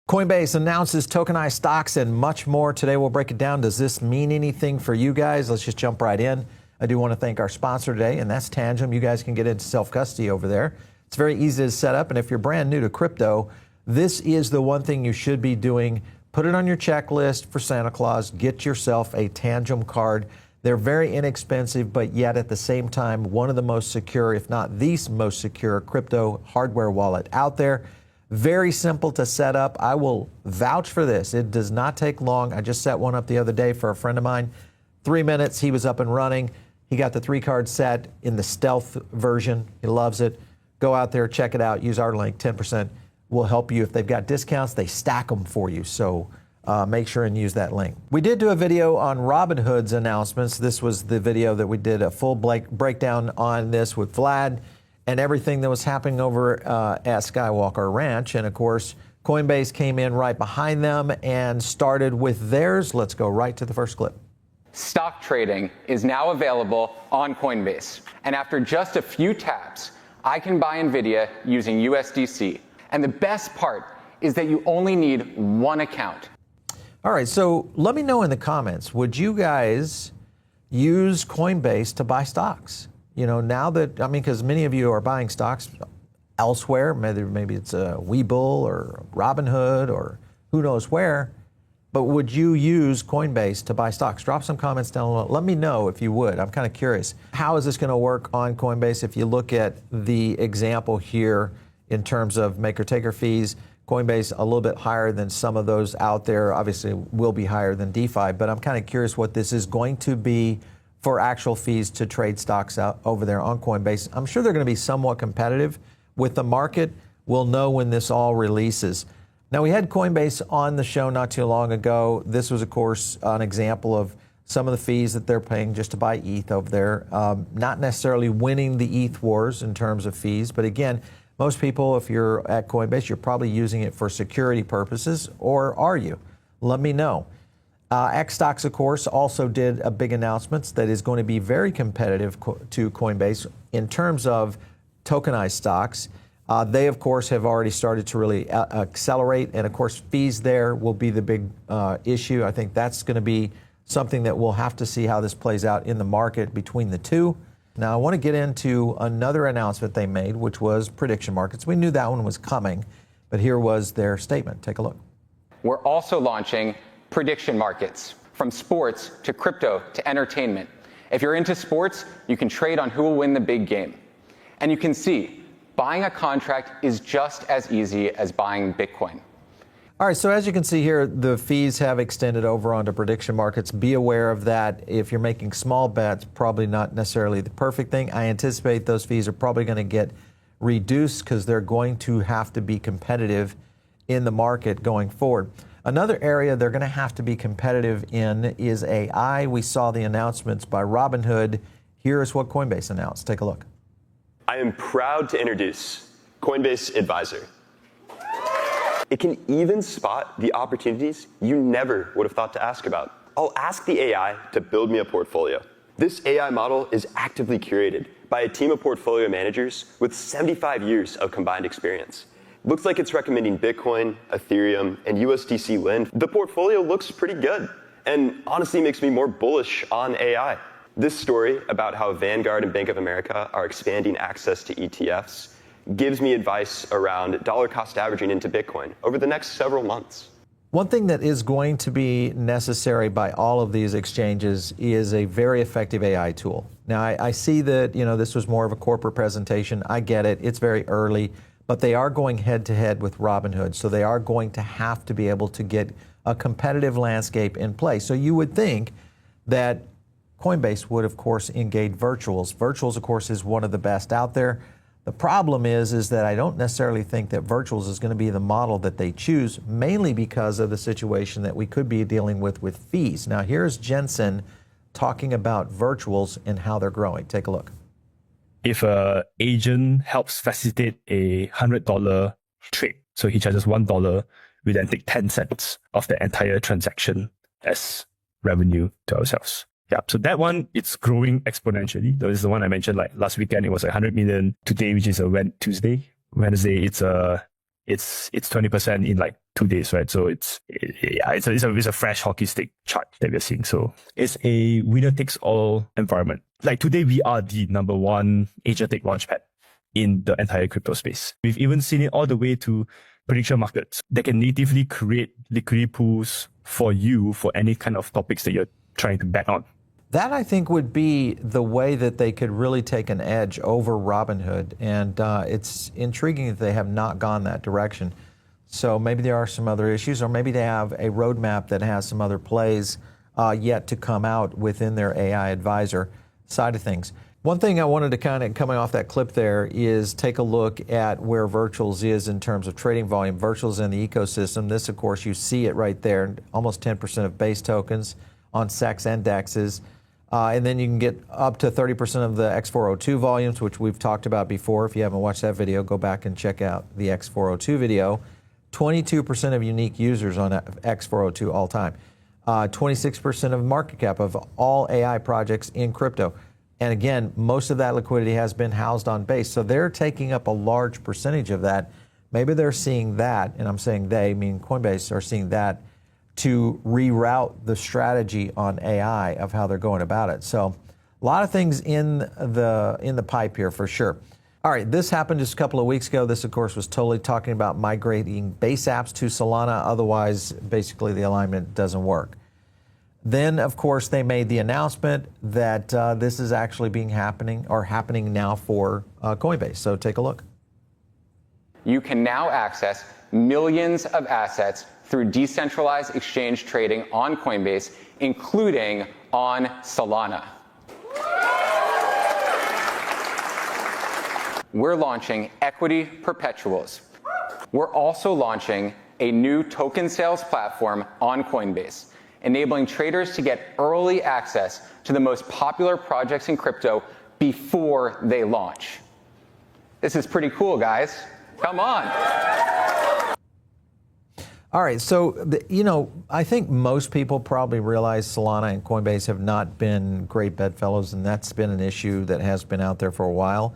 Coinbase announces tokenized stocks and much more. Today we'll break it down. Does this mean anything for you guys? Let's just jump right in. I do want to thank our sponsor today, and that's Tangem. You guys can get into self-custody over there. It's very easy to set up, and if you're brand new to crypto, this is the one thing you should be doing. Put it on your checklist for Santa Claus. Get yourself a Tangem card. They're very inexpensive, but yet at the same time, one of the most secure, if not the most secure, crypto hardware wallet out there. Very simple to set up. I will vouch for this. It does not take long. I just set one up the other day for a friend of mine. 3 minutes, he was up and running. He got the 3-card set in the stealth version. He loves it. Go out there, check it out. Use our link. 10% will help you. If they've got discounts, they stack them for you. So make sure and use that link. We did do a video on Robinhood's announcements. This was the video that we did a full breakdown on this with Vlad and everything that was happening over at Skywalker Ranch. And of course, Coinbase came in right behind them and started with theirs. Let's go right to the first clip. Stock trading is now available on Coinbase. And after just a few taps, I can buy NVIDIA using USDC. And the best part is that you only need one account. All right, so let me know in the comments, would you guys use Coinbase to buy stocks? You know, now that, I mean, because many of you are buying stocks elsewhere, maybe it's a Webull or Robinhood or who knows where, but would you use Coinbase to buy stocks? Drop some comments down below. Let me know if you would. I'm kind of curious. How is this going to work on Coinbase? If you look at the example here in terms of maker-taker fees, Coinbase a little bit higher than some of those out there. Obviously, will be higher than DeFi, but I'm kind of curious what this is going to be for actual fees to trade stocks out over there on Coinbase. I'm sure they're going to be somewhat competitive with the market. We'll know when this all releases. Now, we had Coinbase on the show not too long ago. This was, of course, an example of some of the fees that they're paying just to buy ETH over there. Not necessarily winning the ETH wars in terms of fees, but again, most people, if you're at Coinbase, you're probably using it for security purposes, or are you? Let me know. Xstocks, of course, also did a big announcement that is going to be very competitive to Coinbase in terms of tokenized stocks. They, of course, have already started to really accelerate, and of course, fees there will be the big issue. I think that's going to be something that we'll have to see how this plays out in the market between the two. Now, I want to get into another announcement they made, which was prediction markets. We knew that one was coming, but here was their statement. Take a look. We're also launching prediction markets, from sports to crypto to entertainment. If you're into sports, you can trade on who will win the big game. And you can see, buying a contract is just as easy as buying Bitcoin. All right, so as you can see here, the fees have extended over onto prediction markets. Be aware of that. If you're making small bets, probably not necessarily the perfect thing. I anticipate those fees are probably going to get reduced because they're going to have to be competitive in the market going forward. Another area they're going to have to be competitive in is AI. We saw the announcements by Robinhood. Here is what Coinbase announced. Take a look. I am proud to introduce Coinbase Advisor. It can even spot the opportunities you never would have thought to ask about. I'll ask the AI to build me a portfolio. This AI model is actively curated by a team of portfolio managers with 75 years of combined experience. Looks like it's recommending Bitcoin, Ethereum, and USDC Lend. The portfolio looks pretty good and honestly makes me more bullish on AI. This story about how Vanguard and Bank of America are expanding access to ETFs gives me advice around dollar cost averaging into Bitcoin over the next several months. One thing that is going to be necessary by all of these exchanges is a very effective AI tool. Now, I see that, you know, this was more of a corporate presentation. I get it. It's very early, but they are going head to head with Robinhood. So they are going to have to be able to get a competitive landscape in place. So you would think that Coinbase would, of course, engage virtuals. Virtuals, of course, is one of the best out there. The problem is that I don't necessarily think that virtuals is going to be the model that they choose, mainly because of the situation that we could be dealing with fees. Now, here's Jensen talking about virtuals and how they're growing. Take a look. If an agent helps facilitate a $100 trade, so he charges $1, we then take 10 cents of the entire transaction as revenue to ourselves. Yeah, so that one, it's growing exponentially. This is the one I mentioned, like last weekend, it was like 100 million. Today, which is a Wednesday, it's 20% in like 2 days, right? So it's a fresh hockey stick chart that we're seeing. So it's a winner takes all environment. Like today, we are the number one agentic launchpad in the entire crypto space. We've even seen it all the way to prediction markets that can natively create liquidity pools for you for any kind of topics that you're trying to bet on. That, I think, would be the way that they could really take an edge over Robinhood. And it's intriguing that they have not gone that direction. So maybe there are some other issues, or maybe they have a roadmap that has some other plays yet to come out within their AI advisor side of things. One thing I wanted to kind of, coming off that clip there, is take a look at where Virtuals is in terms of trading volume. Virtuals in the ecosystem. This, of course, you see it right there, almost 10% of base tokens on SEX indexes. And then you can get up to 30% of the X402 volumes, which we've talked about before. If you haven't watched that video, go back and check out the X402 video. 22% of unique users on X402 all time. 26% of market cap of all AI projects in crypto. And again, most of that liquidity has been housed on Base. So they're taking up a large percentage of that. Maybe they're seeing that, and I'm saying they, mean Coinbase, are seeing that to reroute the strategy on AI of how they're going about it. So a lot of things in the pipe here for sure. All right, this happened just a couple of weeks ago. This, of course, was totally talking about migrating Base apps to Solana. Otherwise, basically, the alignment doesn't work. Then, of course, they made the announcement that this is actually happening now for Coinbase. So take a look. You can now access millions of assets through decentralized exchange trading on Coinbase, including on Solana. We're launching equity perpetuals. We're also launching a new token sales platform on Coinbase, enabling traders to get early access to the most popular projects in crypto before they launch. This is pretty cool, guys. Come on. All right, so, I think most people probably realize Solana and Coinbase have not been great bedfellows, and that's been an issue that has been out there for a while.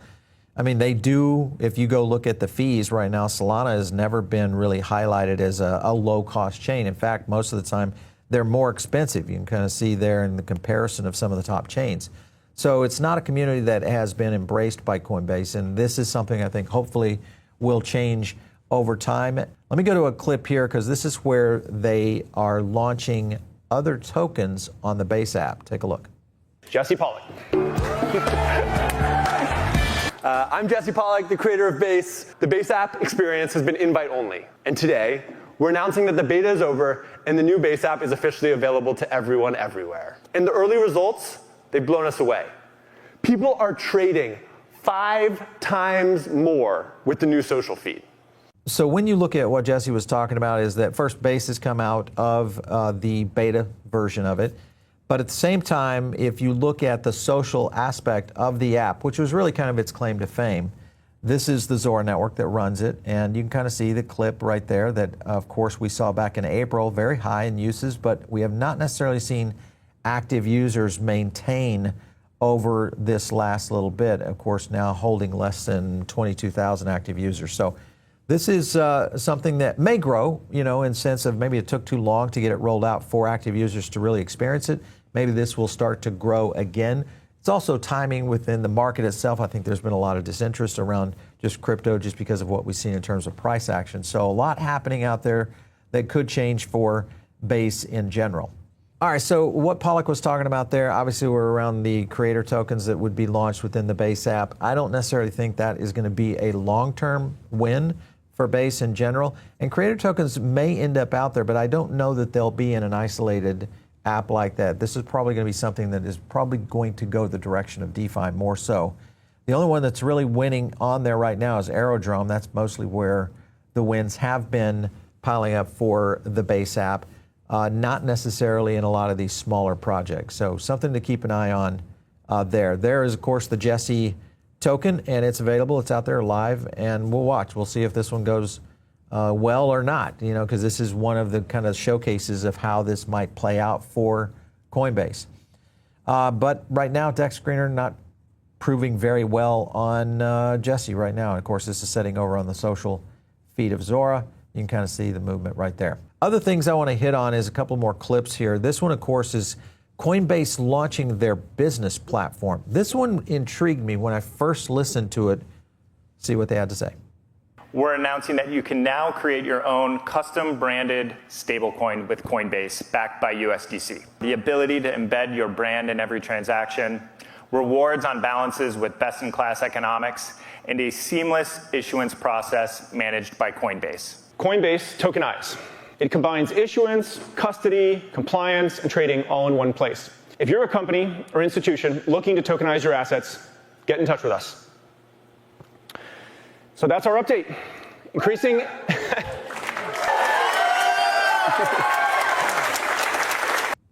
I mean, they do, if you go look at the fees right now, Solana has never been really highlighted as a low-cost chain. In fact, most of the time, they're more expensive. You can kind of see there in the comparison of some of the top chains. So it's not a community that has been embraced by Coinbase, and this is something I think hopefully will change over time. Let me go to a clip here because this is where they are launching other tokens on the Base app. Take a look. Jesse Pollock. I'm Jesse Pollock, the creator of Base. The Base app experience has been invite only. And today, we're announcing that the beta is over and the new Base app is officially available to everyone everywhere. And the early results, they've blown us away. People are trading 5 times more with the new social feed. So when you look at what Jesse was talking about is that first Base has come out of the beta version of it. But at the same time, if you look at the social aspect of the app, which was really kind of its claim to fame, this is the Zora network that runs it. And you can kind of see the clip right there that, of course, we saw back in April, very high in uses, but we have not necessarily seen active users maintain over this last little bit. Of course, now holding less than 22,000 active users. So this is something that may grow, in sense of maybe it took too long to get it rolled out for active users to really experience it. Maybe this will start to grow again. It's also timing within the market itself. I think there's been a lot of disinterest around just crypto just because of what we've seen in terms of price action. So a lot happening out there that could change for Base in general. All right, so what Pollock was talking about there, obviously we're around the creator tokens that would be launched within the Base app. I don't necessarily think that is going to be a long-term win for Base in general. And creator tokens may end up out there, but I don't know that they'll be in an isolated app like that. This is probably going to be something that is probably going to go the direction of DeFi more so. The only one that's really winning on there right now is Aerodrome. That's mostly where the wins have been piling up for the Base app, not necessarily in a lot of these smaller projects. So something to keep an eye on there. There is, of course, the Jesse token, and it's available. It's out there live, and we'll watch. We'll see if this one goes well or not, because this is one of the kind of showcases of how this might play out for Coinbase. But right now, Dex Screener not proving very well on Jesse right now. And of course, this is setting over on the social feed of Zora. You can kind of see the movement right there. Other things I want to hit on is a couple more clips here. This one, of course, is Coinbase launching their business platform. This one intrigued me when I first listened to it. See what they had to say. We're announcing that you can now create your own custom branded stablecoin with Coinbase backed by USDC. The ability to embed your brand in every transaction, rewards on balances with best-in-class economics, and a seamless issuance process managed by Coinbase. Coinbase Tokenize. It combines issuance, custody, compliance, and trading all in one place. If you're a company or institution looking to tokenize your assets, get in touch with us. So that's our update. Increasing.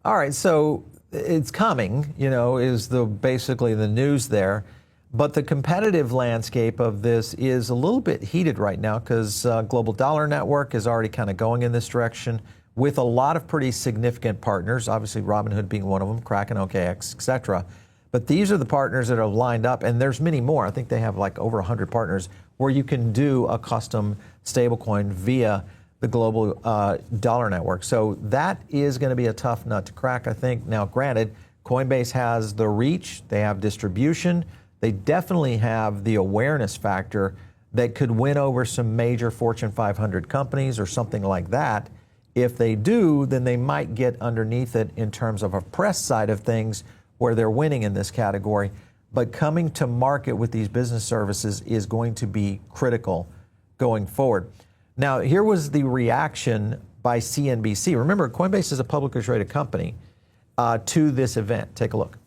All right, so it's coming, is basically the news there. But the competitive landscape of this is a little bit heated right now because Global Dollar Network is already kind of going in this direction with a lot of pretty significant partners, obviously Robinhood being one of them, Kraken, OKX, et cetera. But these are the partners that are lined up, and there's many more. I think they have like over 100 partners where you can do a custom stablecoin via the Global Dollar Network. So that is going to be a tough nut to crack, I think. Now, granted, Coinbase has the reach, they have distribution, they definitely have the awareness factor that could win over some major Fortune 500 companies or something like that. If they do, then they might get underneath it in terms of a press side of things where they're winning in this category. But coming to market with these business services is going to be critical going forward. Now, here was the reaction by CNBC. Remember, Coinbase is a publicly traded company to this event. Take a look.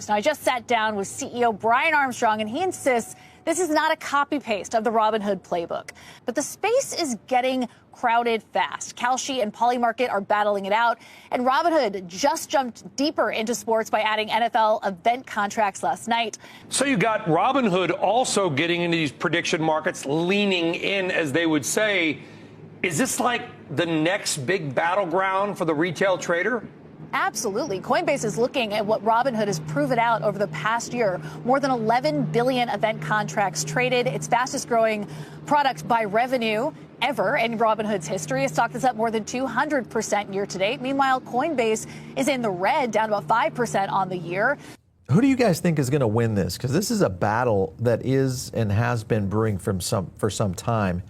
Now, I just sat down with CEO Brian Armstrong, and he insists this is not a copy-paste of the Robinhood playbook. But the space is getting crowded fast. Kalshi and Polymarket are battling it out, and Robinhood just jumped deeper into sports by adding NFL event contracts last night. So you got Robinhood also getting into these prediction markets, leaning in, as they would say. Is this like the next big battleground for the retail trader? Absolutely. Coinbase is looking at what Robinhood has proven out over the past year. More than 11 billion event contracts traded. Its fastest growing product by revenue ever in Robinhood's history. Its stock is up more than 200% year to date. Meanwhile, Coinbase is in the red, down about 5% on the year. Who do you guys think is going to win this? Because this is a battle that is and has been brewing for some time.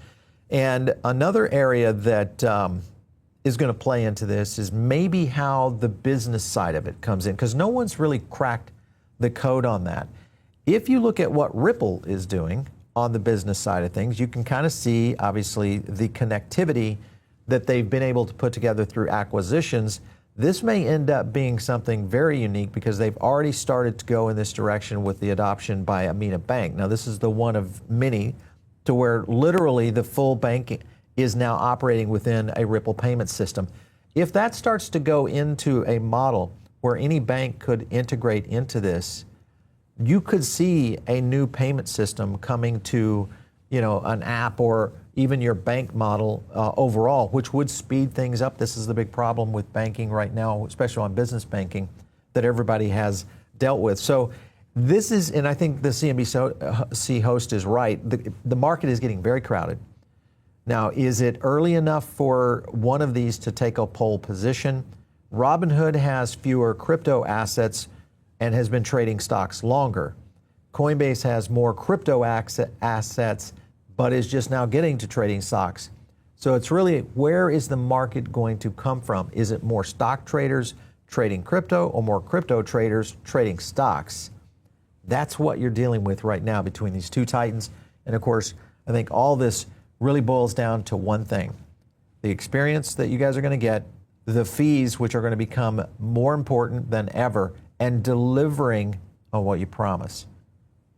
And another area that is going to play into this is maybe how the business side of it comes in, because no one's really cracked the code on that. If you look at what Ripple is doing on the business side of things, you can kind of see, obviously, the connectivity that they've been able to put together through acquisitions. This may end up being something very unique because they've already started to go in this direction with the adoption by Amina Bank. Now, this is the one of many to where literally the full banking is now operating within a Ripple payment system. If that starts to go into a model where any bank could integrate into this, you could see a new payment system coming to, an app or even your bank model overall, which would speed things up. This is the big problem with banking right now, especially on business banking, that everybody has dealt with. So this is, and I think the CNBC host is right, the market is getting very crowded. Now, is it early enough for one of these to take a pole position? Robinhood has fewer crypto assets and has been trading stocks longer. Coinbase has more crypto assets, but is just now getting to trading stocks. So it's really, where is the market going to come from? Is it more stock traders trading crypto or more crypto traders trading stocks? That's what you're dealing with right now between these two titans. And of course, I think all this really boils down to one thing: the experience that you guys are going to get, the fees, which are going to become more important than ever, and delivering on what you promise.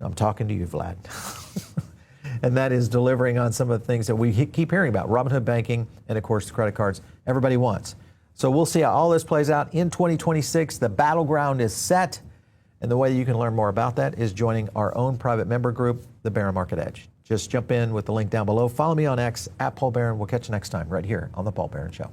I'm talking to you, Vlad. And that is delivering on some of the things that we keep hearing about: Robinhood banking and, of course, the credit cards everybody wants. So we'll see how all this plays out in 2026. The battleground is set. And the way you can learn more about that is joining our own private member group, the Barron Market Edge. Just jump in with the link down below. Follow me on X @Paul Barron. We'll catch you next time right here on The Paul Barron Show.